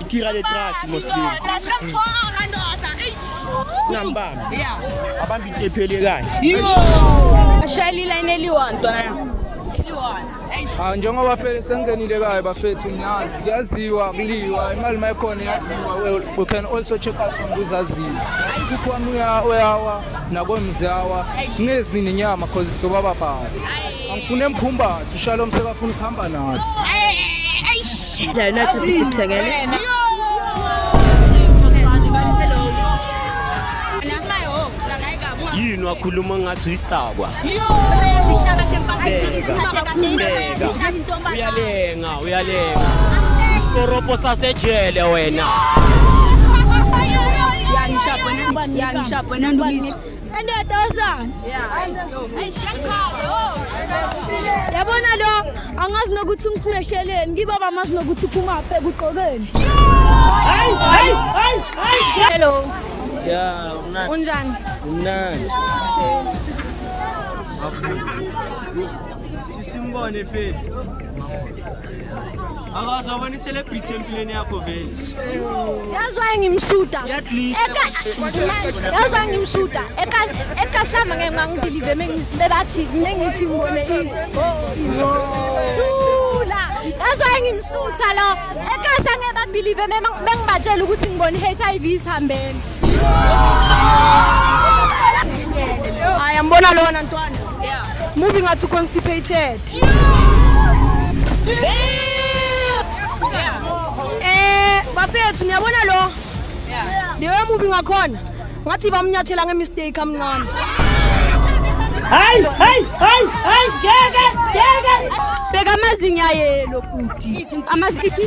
Tira les tracts, Muslim. Sinambamba. Yeah. Abambi tepele kai. Ashali line eliwanto na. Ah njengoba fele sengenile kae bafethu ngiyazi kuyaziwa kuliwa imali mayikhona yaziwa we can also check us on kuzaziwa kukhona uyawa nakomzawa sinezini inyama cause sobaba phala angifune emkhumbathu ushalo umsekafuna ukuhamba nathi la nathi sikuthekele yini wakhuluma ngathi istabwa uyalenga Koropo sasejele wena yangishapo nandumisi and 1000 yabona lo angazi nokuthi ungisimesheleni ngibaba amazi nokuthi uphuma phe kuqokeni hello yeah unjani mnandi sisimbone feli akazobona celebrity empilweni yakho vele yazwa ngimshuta yazwa ngimshuta ekasama ngengangibelieve bebathi mengithi ngibone sula yazwa ngimsusa lo ekasa ngebabelieve bengibatshela ukuthi ngibone HIV isihambeni ayambona lona ntwana moving to constipated bafethu niyabona lo leyo moving akhona ngathi bamnyathela ngemistake amncane hayi gege beka amazinya yelo futhi amazithi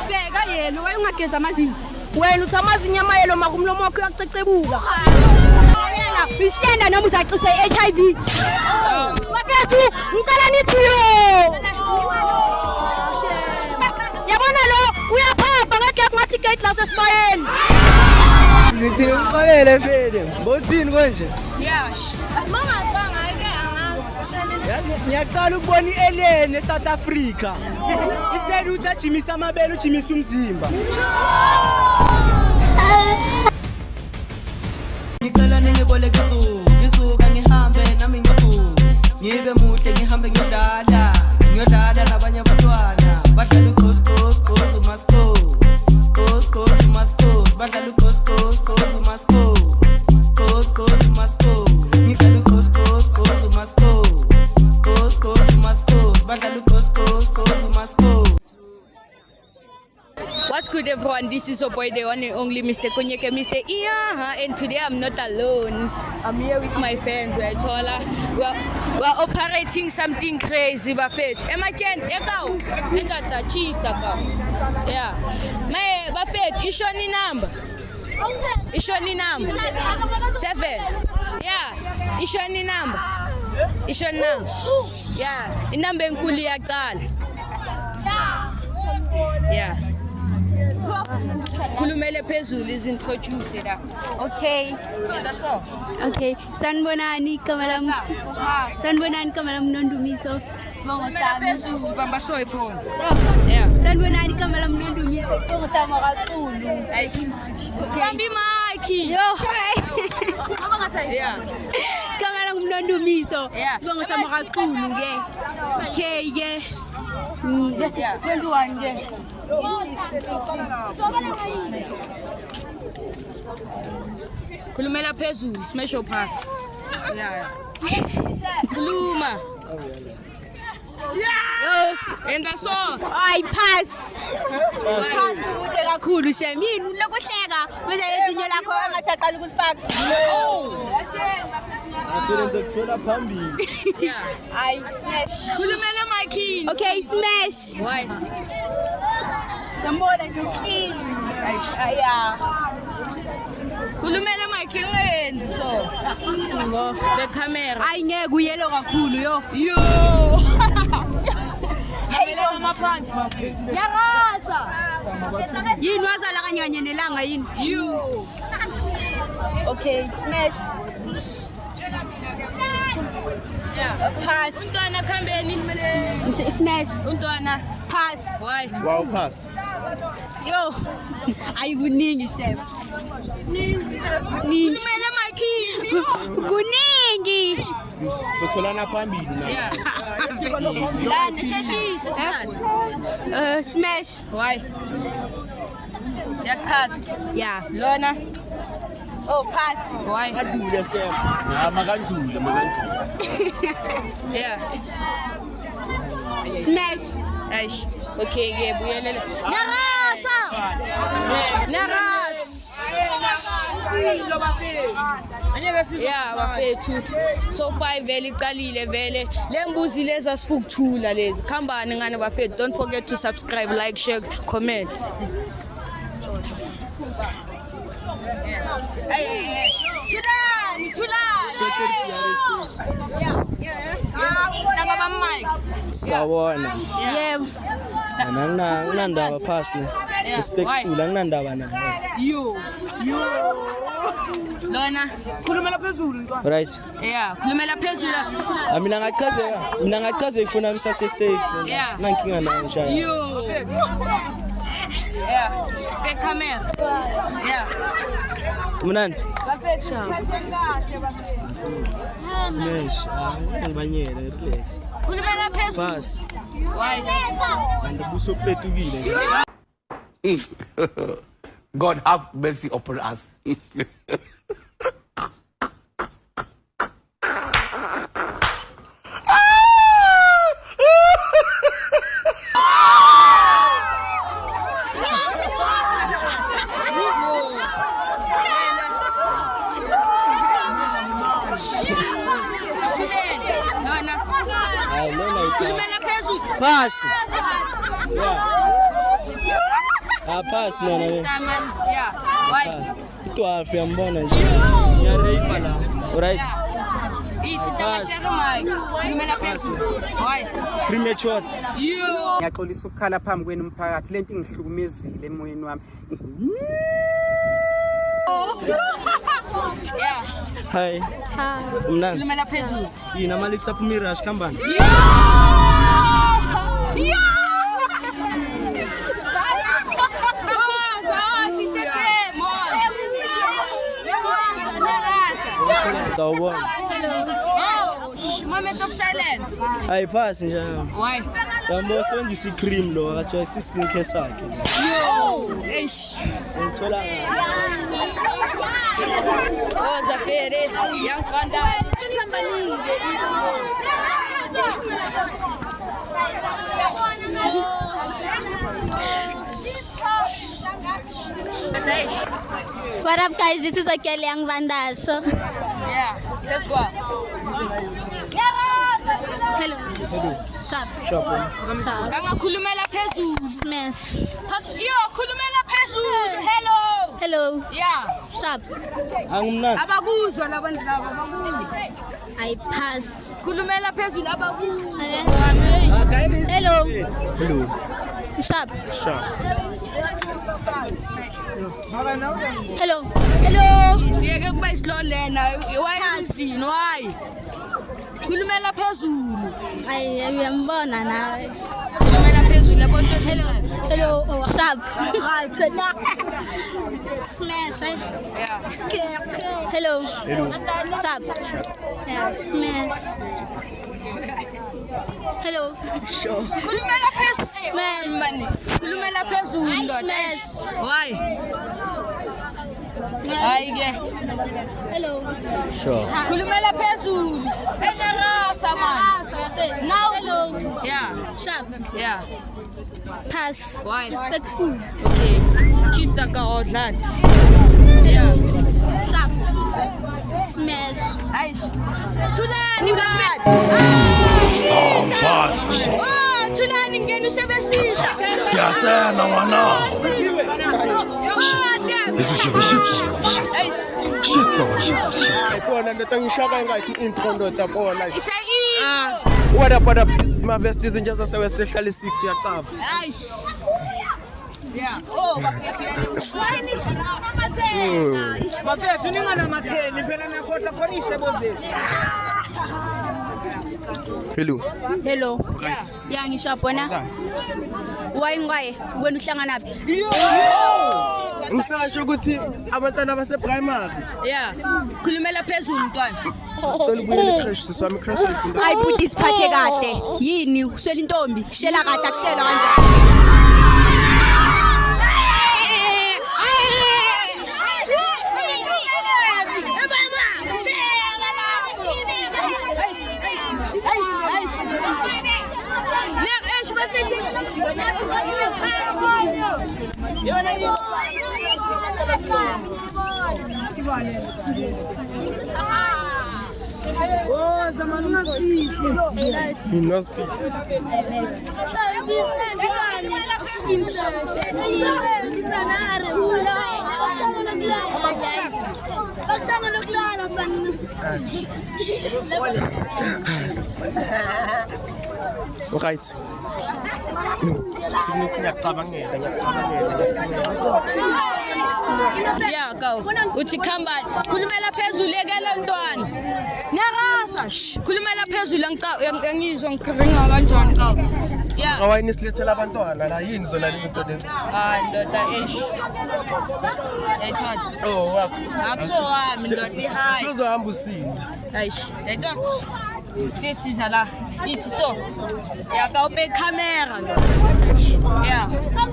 beka yelo wayungageza amazinya wena uthi amazinya amayelo makumlomo wakho uyacecebuka Bisenda noma uzaciswa HIV bafethu ngicela nithiyo yabona lo uyaphapha ngeke ngathi gate class esibayeni zithi ngixolele fele bothini konje yash mangazanga ake angazi yazi ngiyaqala ukubona ialien eSouth Africa instead uthi ajimisa amabele ujimisa umzimba ngicela ningiboleke ngizuka ngihambe nami ngibe muhle ngihambe ngiyodlala nabanye abantwana badlala ugoes umaskos badlala ugoes umaskos ngidlala ugoes umaskos badlala ugoes umaskos. What's good, everyone? This is your boy, the one and only Mr. Konyeke, Mr. Iyaha, and today I'm not alone. I'm here with my friends. We're operating something crazy, Buffett. Am I can't? Yeah. My Buffett, is your number? Is your number? 7. Yeah. Is your number? Is your number? Yeah. In number nkuli yakala. Yeah. Kulumele phezulu izintroduce la. okay That's all. okay sanibonani kamela mnondumiso sibongo sami Phezulu bamba so iphone. yeah sanibonani kamela mnondumiso sibongo sami akaqulu Bambi Mikey. yo Yeah. kamela mnondumiso Yeah. sibongo sami akaqulu ke okay ke bese Yeah. 21 ke Kulumela phezulu smash your pass. Yeah. Kuluma. Yes. And that's all. Ay pass ude kakhulu shem yini lokuhleka bese ezinyo lakho angathaqala ukulifaka asebenza kuthola phambili Yeah. ay smash Kulumela Mikey. okay smash Why? yambona nje clean yeah Kulumela Mikey ngenzi so. The camera. ay ngeke uyelo kakhulu yo Yo. yarasa yini wazala kanyanye nelanga yini You. okay smash Yeah. Pass. Untwana khambeni. Smash. Untwana. Pass. Why? Wow, pass. Yo. Ayikuningi chef. Ningi. Kumele makhini. Kuningi. Sotholana phambili na. Yeah. Lana shashisa sikhathi. Smash. Why? Yachaza. Yeah. Lona. Oh, pass. Why? Adlule sema. Makandlule. Yeah. Smash. Aish. Okay, ke buyelele. Narasa. Yeah, bafethu. So 5 vele iqalile vele. Lembuzi lezi asifukuthula lezi. Khambani ngane bafethu. Don't forget to subscribe, like, share, comment. Hey. Tulani. Yeah. Nangaba mic. Sawona. Yeah. Anginandaba pass ne. Respectful anginandaba na. You. Lona. Khulumela phezulu ntwana. Right. Yeah, khulumela phezulu. Mina ngachaza ifoni yami sase safe. Yeah. Nankinga nayo njalo. You. Yeah. Big camera. Yeah. Mnandi. Bafethu. Smash. Ngibanyele relax. Khulumela phezulu. Pass. Why? Andibuso petukile. God have mercy upon us. Pass. Yeah. Pass no. Yeah. Why? Itu half yambona nje. Nyareipa la. Right. Ithi ndakashaka mic. Khulumela phezulu. Why? Premature. You. Ngiyaxolisa ukukhala phambi kwenu mphakathi lento ingihlukumezile emoyeni wami. Yeah. Hi. Mnandi. Khulumela phezulu. Yina malips up Mirage kambani. Sawona. Oh, moment of silence. Hayi pass njalo. Why? Yambo sebenzisa icream lo akathi assisting care sakhe. Yo, eish. Ngithola. Oh, Zafere, young Fanda. What up, guys? This is Akeli Young Vandasho. Yeah, let's go. Hello. Shop. Kanga khulumela phezulu. Smash. Yo, khulumela phezulu. Hello. Hello. Yeah. Shop. Angimnandi. Abakuzwa labantu laba abakuzwa. I pass. Khulumela phezulu abakuzwa. Hello. Hello. Shop. Sharp. Hello. Hello. Siyeke kuba islow lena. Why isini? Why? Khulumela phezulu. Ayambona nawe. Khulumela phezulu yabo nto. Hello. Shop. Right. Smash. Yeah. Hello. Shop. Yeah, smash. Hello. Khulumela phezulu. Smash. Khulumela phezulu. Smash. Why? Hayi ke. Hello. Sure. Khulumela phezulu. Enarasa man. Now. Hello. Yeah. Shop. Yeah. Pass. Why? Respectful. Okay. Chief taka odlala. Yeah. Shop. Smash. Aish. Tulani bad. Oh, Tulani ngene usebeshisa. Ngiyacela ngwana. Bona ndoda ngishaka ngathi intro ndoda bona. Ishayi. What up? This is my vest izinja zase West ehlala 6 uyacava. Aish. Yeah. Oh, Bafethu ningana matheli phela nakhohla khona ishebo zethu. Hello. Hello. Right. Ya ngisho bona. Wayingwaye wena uhlangana phi? Ngisasho ukuthi abantwana base primary. Yeah. Khulumela phezulu mntwana. Sicela ubuyele ecrash siswami ecrash ifunda. Hayi futhi isiphathe kahle. Yini uswela intombi? Shela kade akushela kanjani? Oh, zaman Right. Signithi ngiyacabangela. Yeah, go. Uthi khamba khulumela phezulu ekele ntwana. Nyarasa. Khulumela phezulu angizwa ngiringa kanjani ka. Yeah. Awayini silethela abantwana la yini zona lezi zinto lezi. Ndoda eish. Ethwathi. Oh, wakho. Akuwami ndoda ihayi. Sizohamba usini. Eish. Ethwa. Sisiza la. Ithi so. Yakawube camera. Yeah.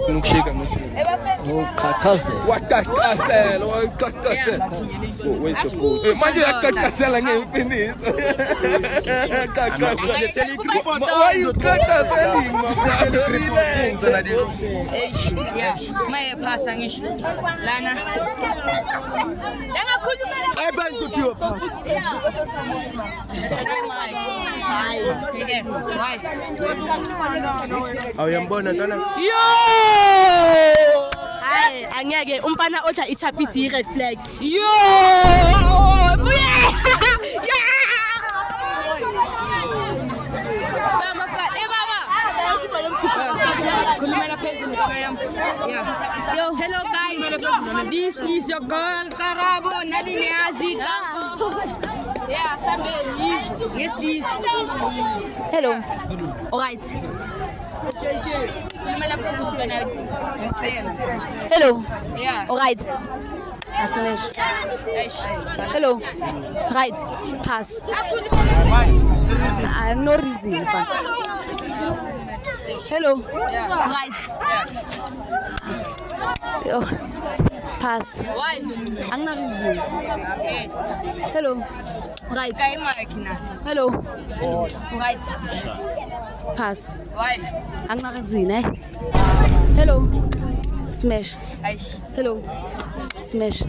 Ngikushika manje. Ukhakhazela. Waqaqasela, waqaqasela. Manje uyaqaqasela ngempiniso. Silethela igripoti. Wayuqaqasela Yeah. Maye phasa ngisho. Lana. Yangakhulumela. Abantu pure pass. Hayi. Sike. Why? Awuyambona ntwana? Yo! Hayi angeke umfana odla ichapisi red flag. Yo! Mama fa, baba. Khulumela phezulu baba yami. Yeah. Yo, hello guys. This is your girl Karabo Nadine Azika. Yeah, Sambeni. Ngestis. Hello. All right. Khulumela phezulu kana. Hello. Yeah. All right. Asmanish. Hello. Right. Pass. No reason. Hello. Right. Yo. Pass. Why? Angna reason. Okay. Hello. Right. Kay makina. Hello. Right. Pass. Why? Angna reason, eh? Hello. Smash. Aish. Hello. Smash.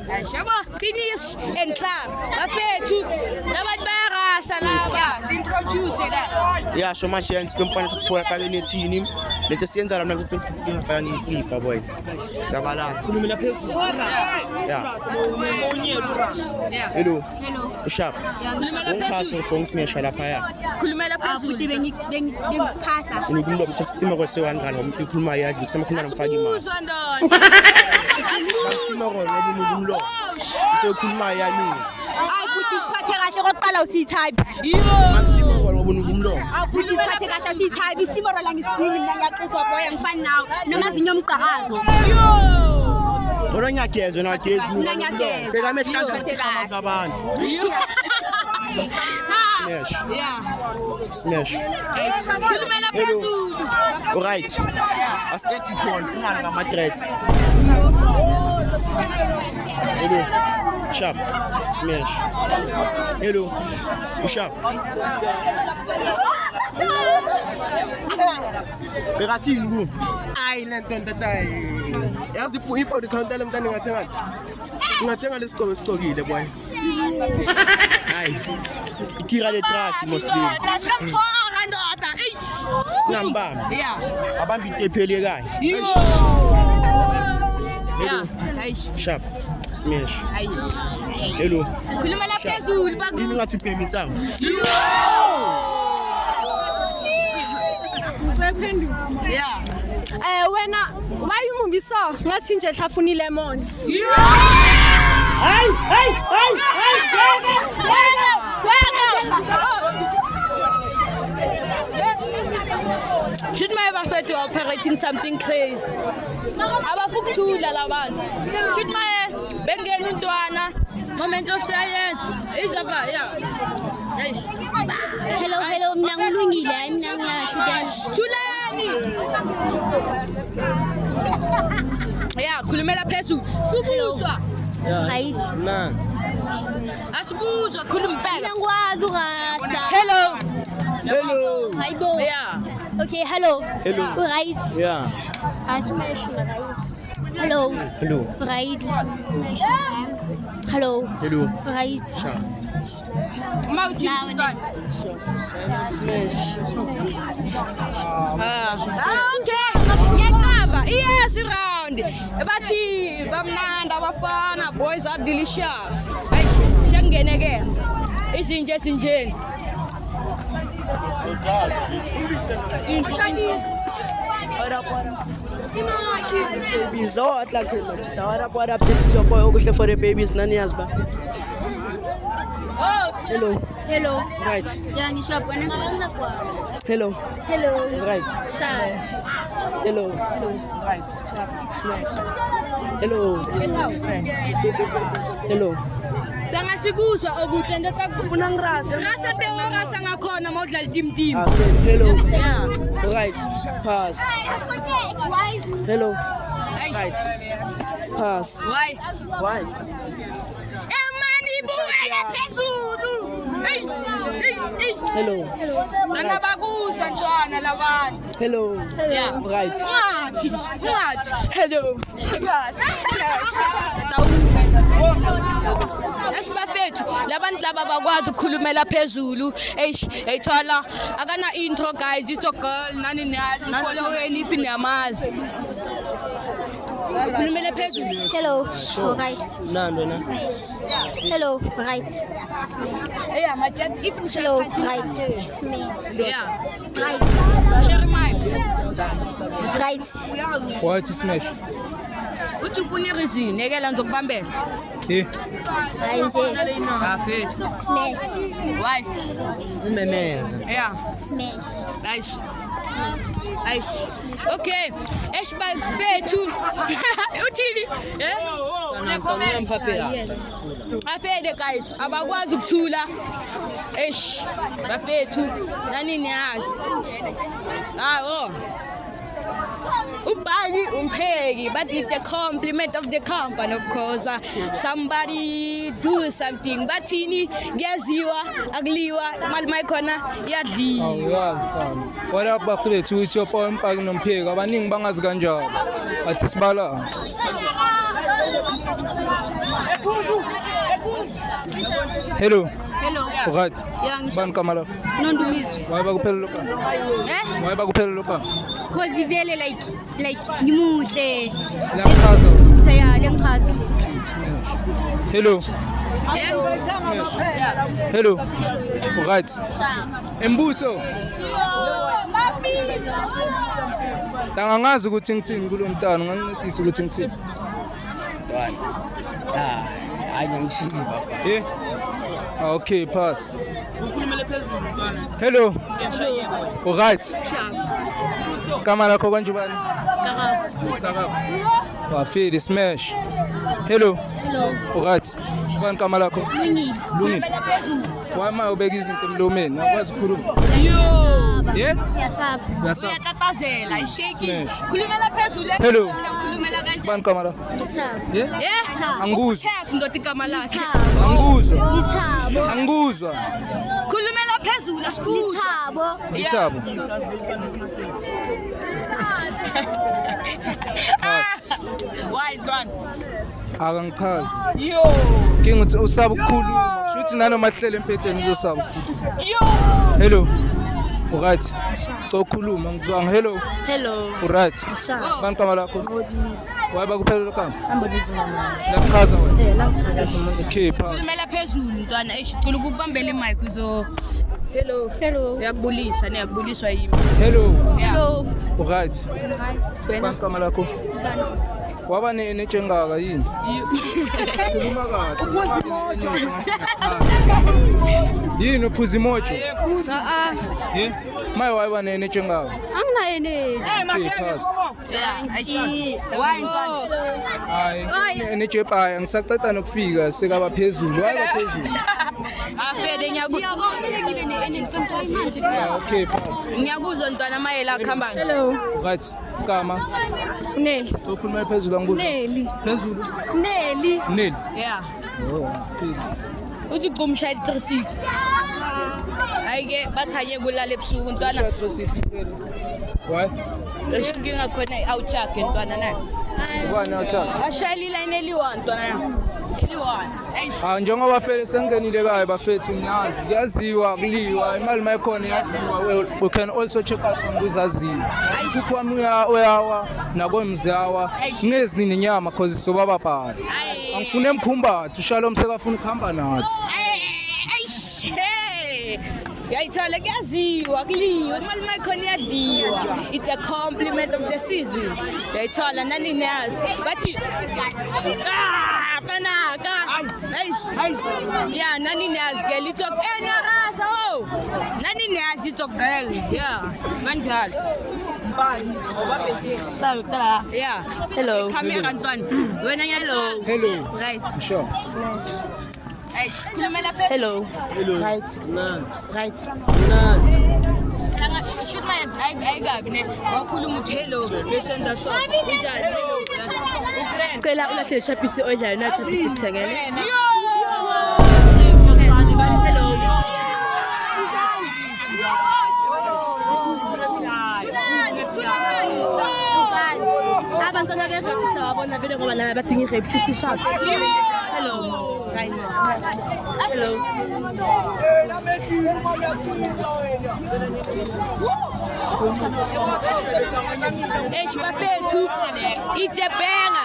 Shaba, finish and clap. Bafethu. Labantu bayarasha laba. Introduce that. Yeah, show my chance kumfana futhi faka nethini. Lento siyenza la mna ukuthi sikufika faka ngiyipa boy. Sabala. Khulumela phezulu. Yeah. Yeah. Hello. Hello. Sharp. Khulumela phezulu. Ungiphaso bongismesha lapha ya. Khulumela phezulu. Futhi bengiphasa. Ngikulomba ukuthi stima kwase wangani ngoba ukhuluma yazi ukuthi semakhuluma mfaki imali. Uzondona. Stima ngoba umlo. Into ukhuluma yani. Hayi futhi siphathe kahle kokuqala usitype. Yo. Stima ngoba umlo. Futhi siphathe kahle usitype. Istimoro la ngisidingi mina ngiyaxoxa boy angifani nawe. Noma zinyo umgqakazo. Yo. Ora ngiyageza na gezi. Mina ngiyageza. Beka amehlanza khamaza abantu. Smash. Yeah. Smash. Khulumela phezulu. All right. Yeah. Asithi khona ungani ngama-threats. Hello. Sharp. Smash. Hello. Sharp. Bekathini ku? Ayi lento ntatayi. Yazi ipho counter lemntana ngathenga. Ngathenga lesigqoko esigqokile boy. Hayi. Ikira le truck mostly. Sikamthwara ndoda. Singambamba. Yeah. Abamba intepheli ekhaya. Yo. Yeah. Aish. Sharp. Smash. Ayi. Hello. Khulumela phezulu baku. Ngathi permit sami. Yo. Yeah. Wena wayumumbi so ngathi nje hlafuna ilemon. Hey. Should my bafethu operating something crazy. Abafukuthula labantu. Should my bengena intwana moment of silence. Izaba yeah. Hello, mina ngulungile, mina ngiyashuda. Thulani. Yeah, khulumela phezulu. Fukuzwa. Right. Man. Asikuzwa khuluma phela. Mina ngikwazi ukata. Hello. Hello. Hayibo. Yeah. Okay, hello. Hello. Right. Yeah. Asmash. Hello. Hello. Right. Hello. Hello. Right. Mauthi. Smash. Okay. Ngiyacaba. Yes round. Bathi bamnanda abafana boys are delicious. Ayish, siyangene ke. Izinje esinjeni. Babies, oh, I'd like it. What up? This is your boy Okuhle for the babies. Nani Asba. Oh. Hello. Hello. Right. Ya ngishapo wena. Hello. Hello. Right. Sir. Hello. Right. Smash. Hello. Hello. Dangasikuzwa okuhle ntatakufuna ngirasa. Ngase tengorasa ngakhona mawudlala timtim. Hello. Yeah. Right. Pass. Hello. Right. Pass. Why? Why? Emani buwele phezulu. Hey. Hello. Nanabakuza ntwana labantu. Hello. Yeah. Right. Ngathi. Hello. Yes. Asibafethu labantu laba bakwazi ukukhulumela phezulu eyithola akana intro guys it's a girl nani niyazi following if niyamazi ukhulumela phezulu. Hello. Right. Nando na. Hello. Right. Yeah, my chat if Hello. Right. yeah. Right. Share mic. Right. What is smash? Uthi ufuna ireason ekela ngizokubambela. Eh. Hayi nje. Bafethu. Smash. Why? Umemeza. Yeah. Smash. Nice. Nice. Okay. Esibafethu. Uthini? Eh? Bafethu guys, abakwazi ukuthula. Bafethu nani niyazi. Oh. Ubali umpheki, but it's a compliment of the company, of course. Somebody do something. But ini ngiyaziwa akuliwa imali mayikhona iyadliwa. Awuyazi fam. Wala bafethu uthi yopo empaki nompheki abaningi bangazi kanjalo. Athi sibala. Hello. Hello. Right. Ban kamala. Nondumiso. Why bakuphela lokho? Why bakuphela lokho? Cause vele like ngimuhle. Liyachaza. Uthaya lengichaza. Hello. Hello. Right. Embuso. Tangangazi ukuthi ngithini kulo mntana ngangincedisa ukuthi ngithini. Hayi ngiyangishima. Eh. Okay, pass. Hello. Right. Kama lakho kanjubani? Kakabo. Wafidi smash. Hello. Right. Shubani kama lakho? Lungile. Wama ubeka izinto emlomeni, akwazi ukukhuluma. Yeah? Yasaba. Yasaba. Uyatatazela, isheki. Khulumela phezulu. Hello. Khulumela kanje. Shubani kama lakho? Ithabo. Yeah? Anguzwa. Check ndothi igama lakhe. Anguzwa. Ithabo. Anguzwa. Khulumela phezulu asikuzwa. Ithabo. Ithabo. Pass. Why ntwana? Akangichazi. Yo. Nginguthi usaba ukukhuluma. Shuthi nanoma sihlele empedeni uzosaba. Yo. Hello. Right. Ukhuluma ngizwanga. Hello. Hello. Right. Bani kama lakho? Why bakuphela lokho? Ambonizima mama. Lachaza wena. Langichaza Zimundo. Okay, pass. Khulumela phezulu ntwana. Cela ukubambela imic uzo. Hello. Hello. Uyakubulisa, Hello. Hello. Right. Bani kama lakho? Waba nejengaka yini? Khuluma kahle. Yini uphuza imojo? Eh? Maye waba nejengaka. Anginayo energy. Okay, pass. Hayi, nejepa ngisaceda nokufika sekaba phezulu. Waba phezulu. Afede Ngiyabongelekile ne-energy manje. Okay, pass. ngiyakuzwa ntwana mayela khamba. Hello. Right. Kama. Neli. Ukhuluma phezulu angikuzwa. Neli. Phezulu. Neli. Neli. Yeah. Oh, feel. Uthi qumsha 360. Ayike bathanye kulala ebusuku ntwana. 360. Why? Eshinkinga khona i-ouchak ntwana nayo. Ubani awuthanda? Ashayela iline eli-1 ntwana nayo. Eli-1. Njengoba vele sengenile kaye bafethu ngiyazi kuyaziwa kuliwa imali mayikhona iyadliwa. We can also check us on kuzaziwa. Kukhona uyawa nakwemziyawa ngezini nenyama cause sobaba bhala. Angifune emkhumbathi Shalom sekafuna ukuhamba nathi. Yayithola kuyaziwa kuliwa imali mayikhona iyadliwa. It's a compliment of the season. Yayithola nani nazi bathi Kanaka. Yeah, nani nazi girl it's of any rasa oh. Nani nazi it's of girl. Yeah. Manjalo. Yeah. Hello. Camera ntwana. Wena hello. Hello. Right. Sure. Hey, khulumela phezulu. Hello. Hello. Right. Right. Langa shoot my ayikabi ne. Wakhuluma uthi hello bese ndaso. Unjani? Hello. Sicela ulahle chapisi odlayo na chapisi kuthengele. Hello. Abantwana befundisa wabona vele ngoba nabo badinga i-repetition. Hello. Right. Hello. Bafethu itebenga.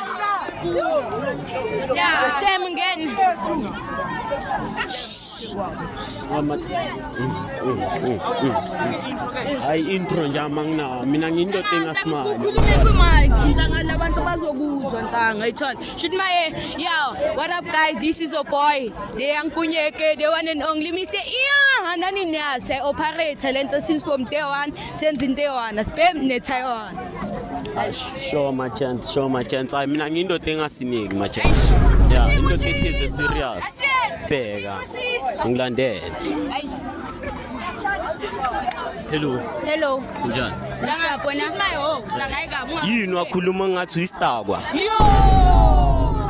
Yeah, same again. Hayi intro nje amangina mina nginto engasimali. Ukhulume kumike ntanga labantu bazokuzwa ntanga ayithona. Shoot my yo, what up guys? This is your boy. The Yankunyeke, the one and only Mr. Yeah, nani nyase operator lento since from day one, since in day one, spam ne Taiwan. Show my chance. Hayi mina nginto engasiniki my chance. Yeah, into esize serious. Bheka. Ngilandele. Hello. Hello. Njani? Nangabona mayo, nangayikamu. Yini wakhuluma ngathi uyistakwa? Yo!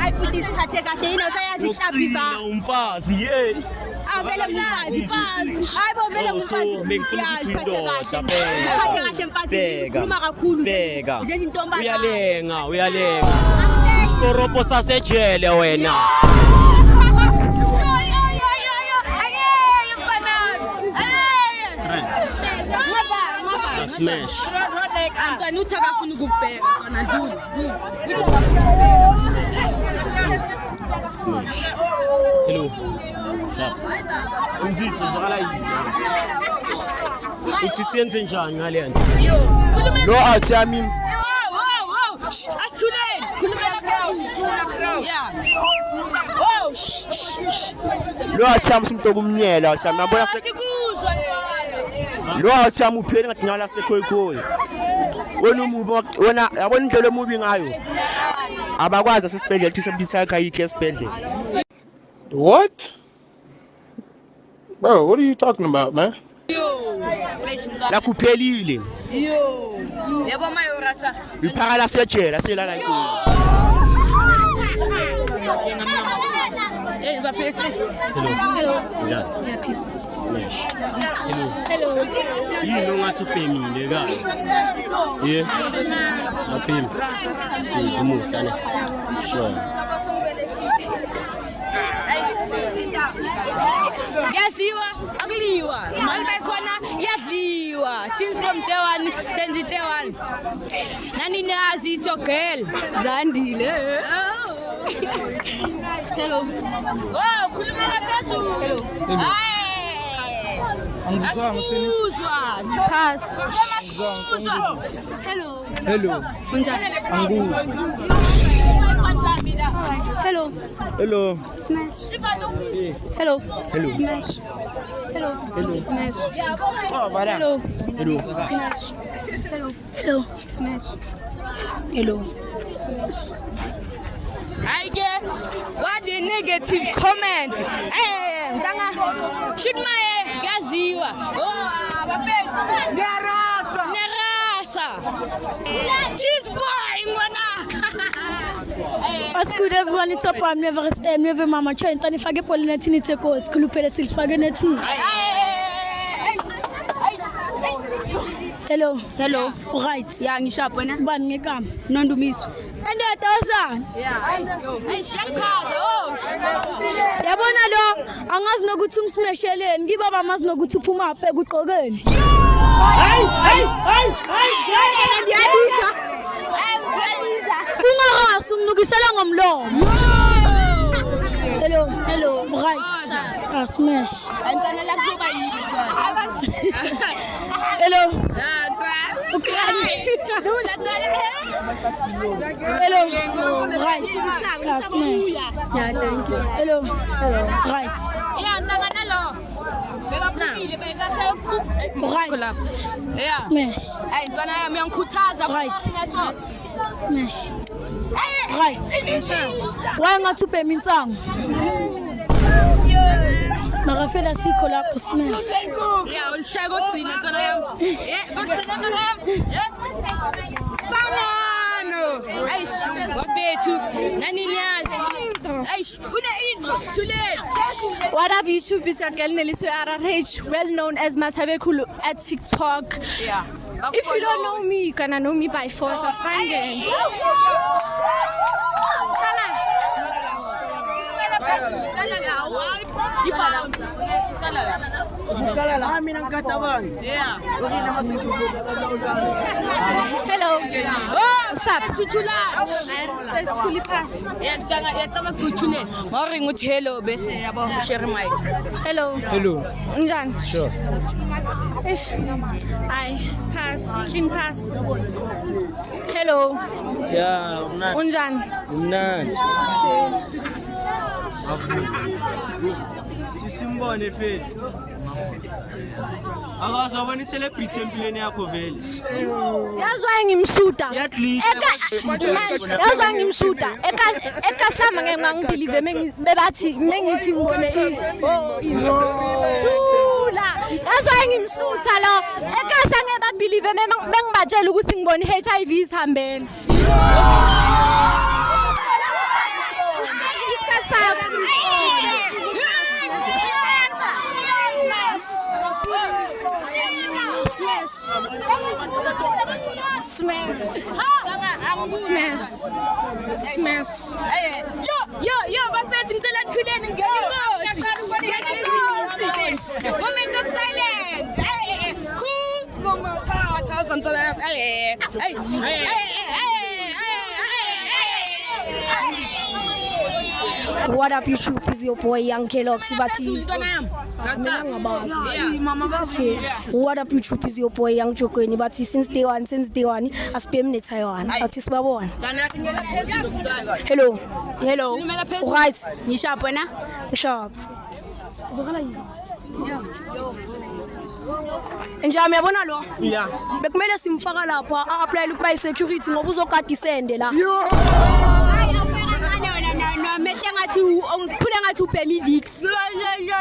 Ayifuthi isiphathe kahle yini usayazi kuhlabiva. Umfazi hey. Avele umfazi. Hayibo vele umfazi. Siphathe kahle. Siphathe kahle mfazi. Ukhuluma kakhulu. Bheka. Izintombazana. Uyalenga. Isikoropo sasejele wena. Smash. Ntwana uthi akafuna ukubheka ntwana dlula. Uthi akafuna ukubheka. Smash. Hello. Sharp. Umzitho uzwakala yini? Uthi siyenze njani ngale nto? Yo, khulumela. Lo athi yami. Wow. Asithuleni. Khulumela phezulu. Yeah. Wow. Lo athi yami umuntu okumnyela athi yami yabona Sikuzwa lo athi yami uphele ngathi ngala sekhoyikhoyi. Wena umubi wena yabona indlela emubi ngayo. Abakwazi asesibhedlela thi sebitha khayikhe esibhedlela. What? Bro, what are you talking about, man? Yo. La kuphelile. Yo. Yabo mayo rasa. Iphakala sejela selala inkulu. Eh, bafethu. Hello. Njani? Smash. Hello. Yini ongathi ubhemile ka? Yeah. Saphim. Umusa ne. Sure. Yasiwa, akuliwa. Mali bayikhona yadliwa. Since from day one, since day one. Nani nazi it's your girl. Zandile. Oh. Hello. Wow, khulumela phezulu. Hello. Hayi. Angizwanga uthini? Asizwa. Pass. Hello. Hello. Unjani? Anguzwa. Hello. Hello. Smash. Hello. Hello. Smash. Hello. Hello. Smash. Hello. Hello. Smash. Hello. Hello. Smash. Hello. I get what the negative comment. Mtanga shoot my gaziwa. Oh, bapethu. Nerasa. Cheese boy ngwana. What's good, everyone? It's up. I'm never Mama Chain. Tani fage polinetini teko. Skulu pele silfage netini. Hello. Hello. Right. Ya ngisha wena. Bani ngekam. Nondumiso. And 1000. Yabona lo angazi nokuthi ungismesheleni ngibaba amazi nokuthi uphuma apha ekuqokeni. Hey. Ndiyabiza. Ungarasu nginukisela ngomlomo. Hello. Right. Smash. Antana la kuzoba yini kodwa? Hello. Ukraine. Hello. Right. Smash. Yeah, thank you. Hello. Right. Yeah, ntanga lo. Bekaphumile Right. Yeah. Smash. Hey, ntwana yami uyangikhuthaza Right. Smash. Hey. Right. Why ngathi ubhema insango? Makafela sikho lapho Smash. Yeah, ulishaya kugcina ntwana yami. Kugcina ntwana yami. Sangano. Eish, wabethu nani niyazi. Eish, une intro tuleni. What up, YouTube? It's your girl Neliswe RRH, well known as Matabekulu at TikTok. Yeah. If you don't know me, you gonna know me by force. Asibangeni. Hello. What's up? I respectfully pass. Yacama kuchuleni. Mawuringa uthi hello bese yabo share mic. Hello. Hello. Unjani? Sure. Ish. I pass. Clean pass. Hello. Yeah, Unjani? mnandi. Sisimbone feli. Akazobona celebrity empilweni yakho vele. Yazwa ngimshuta. Yatlika. Yazwa ngimshuta. Ekaslama ngangibelieve bebathi mengithi ngibone Sula. Yazwa ngimshuta lo. Ekasa ngebabelieve mengibatshela ukuthi ngibone HIV isihambele. Smash. Yo, bafethu ngicela thuleni ngenkosi. Moment of silence. Cool. Ngomthatha ntala yami. Hey. What up, YouTube? Is your boy Young Kellogg Sibati. Okay. What up, YouTube? Is your boy Young Joko Nibati. Since day one, as PM in Taiwan. Artist Babon. Hello. Right. Nisha wena? Sharp. Njami yabona lo? Yeah. Bekumele simfaka lapha a-apply ukuba security ngoba uzokade isende la. No, mese ngathi uphule ngathi ubhema iVix.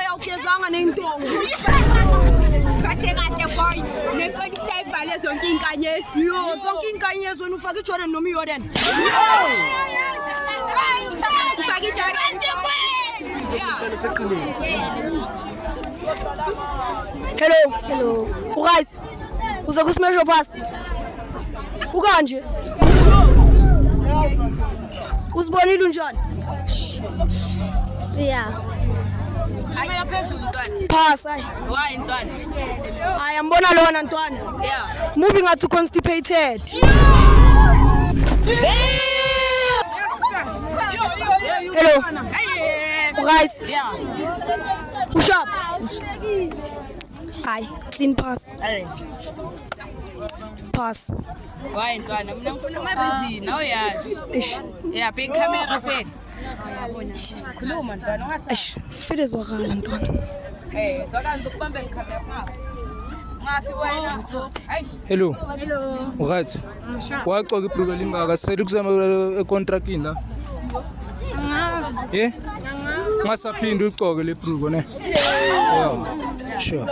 Awugezanga nentongo. Sikhathe kahle boy. Nekodi style vale zonke inkanyezi. Zonke inkanyezi wena ufaka iJordan noma iJordan. Ufaka iJordan Hello. Right. Uza kusmesha pass. Ukanje. Uzibonile unjani? Yeah. Amela phezulu ntwana. Pass ay. Why ntwana? I am bona lona ntwana. Yeah. Moving out to constipated. Hello. Right. Yeah. Push up. Hi. Clean pass. Hey. pass. Why ntwana mina ngifuna ama-Regina awuyazi. Yeah, big camera Fed. Khuluma ntwana ungasazi. Fed ezwakala ntwana. Zwakala ngizokubamba ngikhamera ngapha. Ngafi wena. Hello. Right. Waqoka ibruke lingaka sele kuzama econtractini la. Ngasaphinde uqoke le bruke ne. Yeah. Sure.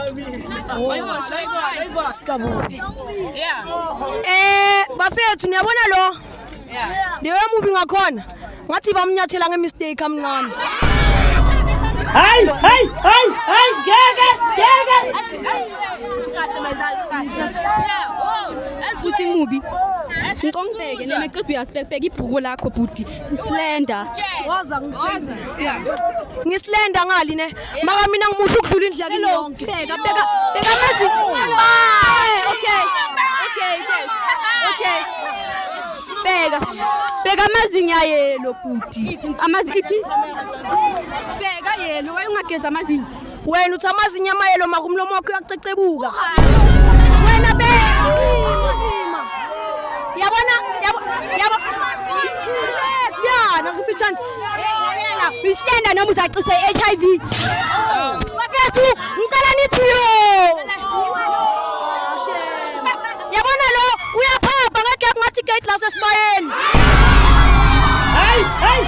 Yeah. Bafethu niyabona lo? Yeah. Leyo movie ngakhona. Ngathi bamnyathela ngemistake amncane. Hey! Futhi movie. Ngicongibeke nemecebo yaspek ibhuku lakho bhuti. Uslender. Waza ngislender ngali ne. Maka mina ngimusha ukudlula indlela kini yonke. Beka amazi. Okay. Beka amazinyo yelo bhuti. Amazi ithi. Beka yelo waye ungageza amazinyo. Wena uthi amazinyo amayelo makumlomo wakho uyacecebuka. Wena Yabona. Siyana kuphi chance. Lalela, uslender noma uzaciswa HIV. Bafethu, ngicela nithi yo. Yabona lo uyaphapha ngeke ngathi gate la sesibayeni. Hey!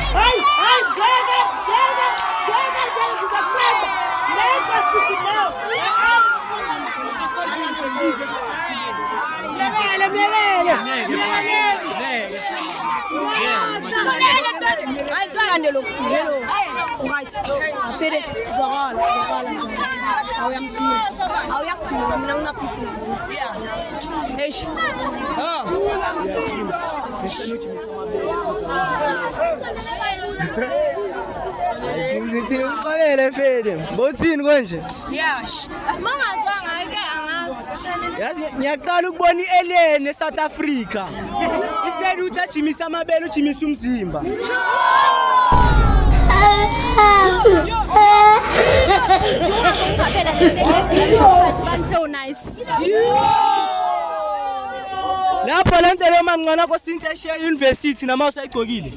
Ayithanda lokugcina. Right. Afede zwakala. Awuyamdina. Awuyakudina mina ungaphifuna. Yeah. Eish. Ngithi uqalele Fede. Bothini konje? Yeah. Mangazwanga ake angazi. Yazi ngiyaqala ukubona ialien eSouth Africa. Instead uthi ajimisa amabele ujimisa umzimba. So nice. Lapho lento lo mamncane akho since eshiya university nama usayigqokile.